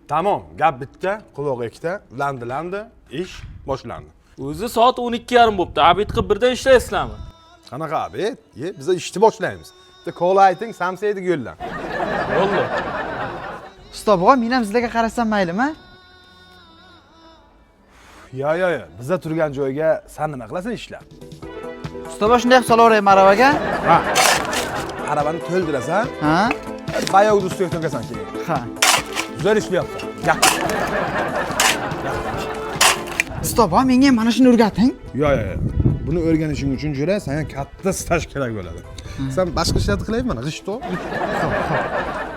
Tamam, gap bitdi, quloq ekdi, landi, ish boshlandi. O'zi soat 12:30 bo'pti. Abid qilib birdan ishlaysizlarmi? Qanaqa abid? Biz ishni boshlaymiz. Bitta kola ayting, samsaydi yo'ldan. Bo'ldi. Usta bobo, men ham sizlarga qarasam maylimi? Yo, bizda turgan joyga sen nima qilasan ishlab? Usta bobo, shunday qilib solaveraymi aravaga? Ha. Arabani to'ldirasan, Ha? bayog'da ustiga to'kasan keyin. Ha. Güzel ishlayapsan. Gap. Usta bobo, menga ham mana shuni o'rgating. Yo. Buni o'rganishing uchun jo'ra senga katta staj kerak bo'ladi. Sen boshqa ishlarni qilaymi mana, g'ishto.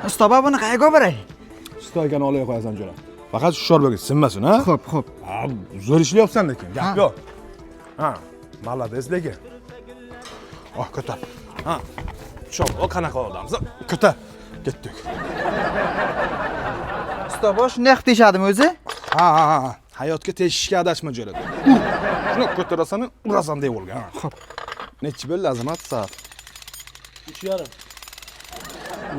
Usta bobo, buni qayerga olib boray? Stoykani olib qo'yasan jo'ra. Faqat shu sho'rbaga sinmasin, ha? Xo'p. Ha, zo'r ishlayapsan lekin. Gap yo'q. Ha, malades lekin. Ko'tar. Ha. Cho'p, o qanaqa odamsiz? Ko'tar. Ketdik. Usta bobo, shunday qilib teshadimi o'zi? Ha. Hayotga teshishga adashma jo'ra. Shuni ko'tarasan, urasan deb bo'lgan. Xo'p. Nechi bo'ldi azamat soat? 3:30.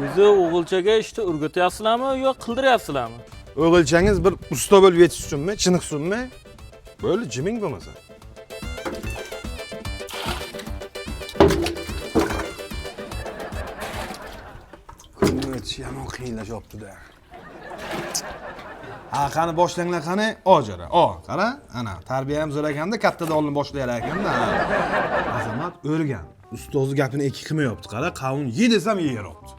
O'zi o'g'ilchaga ishni o'rgatyapsizlarmi yo qildiryapsizlarmi? O'g'ilchangiz bir usta bo'lib yetishsunmi, chiniqsunmi? Bo'ldi, jiming bo'lmasa. Kunchi yomon qiyinlashyapti-da. Qani boshlanglar qani? Ojara. Qara, ana, tarbiya ham zo'r ekanda, kattadan oldin boshlayar ekanda. Azamat o'rgan. Ustozi gapini ikki qilmayapti. Qara, qavun ye desam yeyiryapti.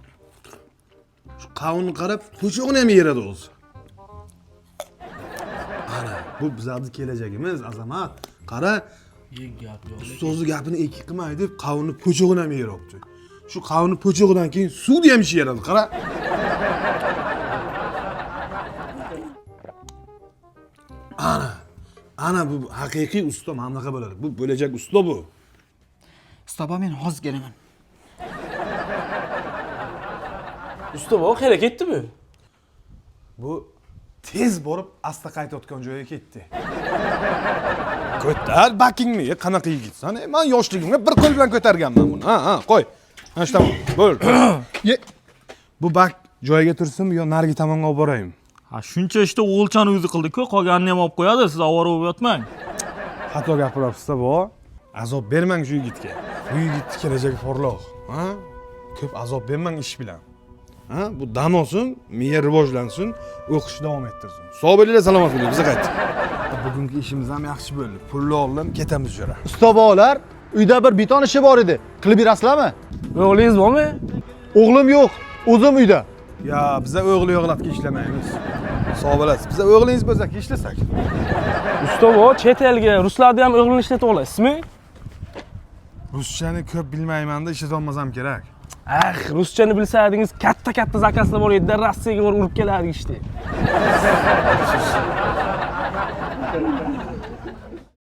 Shu qavunni qarab, po'chog'ini ham yeradi o'zi. Ana, bu bizning kelajagimiz, Azamat. Qara, Gap yo'q. ustozi gapini ikki qilmay deb qavunni po'chog'ini ham yeyiryapti. Shu qavunni po'chog'idan keyin suvni ham yeradi, qara. Ana bu haqiqiy usta mana bunaqa bo'ladi. Bu bo'lajak usta bu. Usta bobo, men hozir kelaman. Usta bobo qayerga ketdi bu? Bu tez borib asta qaytayotgan joyga ketdi. Ko'tar bakingni, qanaqa yigitsan? Men yoshligimda bir qo'l bilan ko'targanman buni. Ha, qo'y. Mana shu tamom. Bo'l. Bu bak joyiga tursinmi yo narigi tomonga olib boraymi? Ha, shuncha ishni o'g'ilchani o'zi qildi-ku, qolganini ham olib qo'yadi, siz avvora bo'lib yotmang. Xato gapiryapsiz-da bu. Azob bermang shu yigitga. Bu yigitning kelajagi porloq. Ha? Ko'p azob bermang ish bilan. Ha? Bu dam olsin, miya rivojlansin, o'qish davom ettirsin. Sog' bo'linglar, salomat bo'linglar, biz qaytdik. Bugungi ishimiz ham yaxshi bo'ldi. Pulni oldim, ketamiz jo'ra. Usta bobolar, uyda bir beton ishi bor edi. Qilib berasizlarmi? O'g'lingiz bormi? O'g'lim yo'q, o'zim uyda. Ya, biz o'g'li yo'qlatga ishlamaymiz. Sog' bo'lasiz. Biz o'g'lingiz bo'lsak ishlasak. Usta bobo, chet elga ruslarda ham o'g'lini ishlatib olasizmi? Ruschani ko'p bilmayman-da, ishlatib olmasam kerak. Ruschani bilsardingiz, katta zakazlar bor edi, Rossiyaga borib urib kelardik ishni.